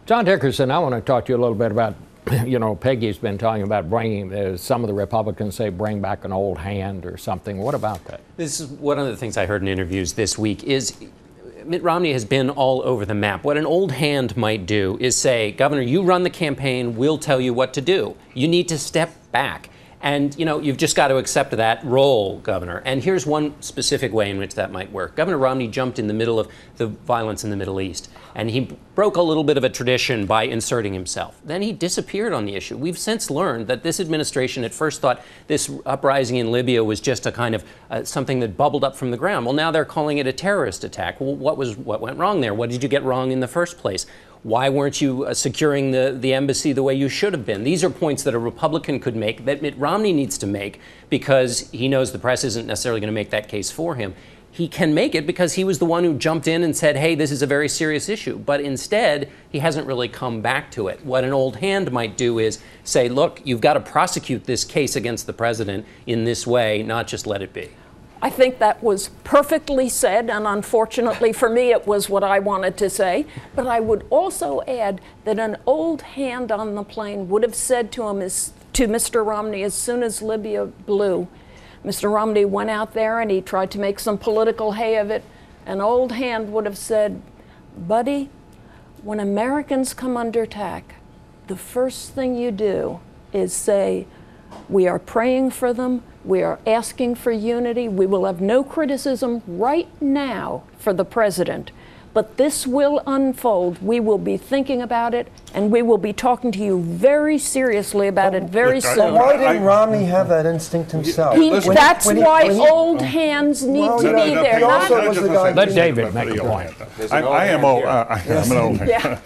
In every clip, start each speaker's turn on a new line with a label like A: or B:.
A: John Dickerson, I want to talk to you a little bit about, Peggy's been talking about bringing, some of the Republicans say bring back an old hand or something. What about that?
B: This is one of the things I heard in interviews this week is Mitt Romney has been all over the map. What an old hand might do is say, Governor, you run the campaign, we'll tell you what to do. You need to step back. And, you've just got to accept that role, Governor. And here's one specific way in which that might work. Governor Romney jumped in the middle of the violence in the Middle East, and he broke a little bit of a tradition by inserting himself. Then he disappeared on the issue. We've since learned that this administration at first thought this uprising in Libya was just a kind of something that bubbled up from the ground. Well, now they're calling it a terrorist attack. Well, what went wrong there? What did you get wrong in the first place? Why weren't you securing the embassy the way you should have been? These are points that a Republican could make, that Mitt Romney needs to make, because he knows the press isn't necessarily going to make that case for him. He can make it because he was the one who jumped in and said, hey, this is a very serious issue. But instead, he hasn't really come back to it. What an old hand might do is say, look, you've got to prosecute this case against the president in this way, not just let it be.
C: I think that was perfectly said, and unfortunately for me, it was what I wanted to say. But I would also add that an old hand on the plane would have said to Mr. Romney, as soon as Libya blew, Mr. Romney went out there and he tried to make some political hay of it. An old hand would have said, buddy, when Americans come under attack, the first thing you do is say, we are praying for them. We are asking for unity. We will have no criticism right now for the president, but this will unfold. We will be thinking about it, and we will be talking to you very seriously about it very soon.
D: Why didn't Romney have that instinct himself?
C: That's why old hands need to be there.
A: Let David make a point.
E: I am an old hand.
C: Yeah.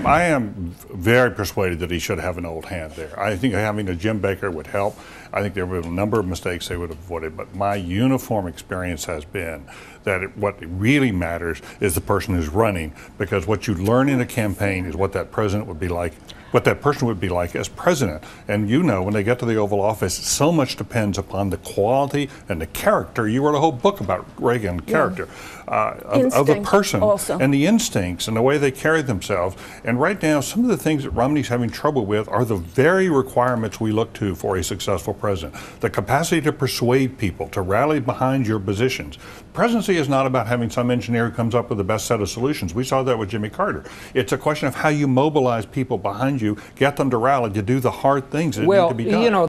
E: I am very persuaded that he should have an old hand there. I think having a Jim Baker would help. I think there were a number of mistakes they would have avoided, but my uniform experience has been that what really matters is the person who's running, because what you learn in a campaign is what that president would be like, what that person would be like as president. And when they get to the Oval Office, so much depends upon the quality and the character. You wrote a whole book about Reagan character, of the person also. And the instincts and the way they carry themselves. And right now, some of the things that Romney's having trouble with are the very requirements we look to for a successful president. The capacity to persuade people, to rally behind your positions. Presidency is not about having some engineer who comes up with the best set of solutions. We saw that with Jimmy Carter. It's a question of how you mobilize people behind you, get them to rally, to do the hard things that need to be done.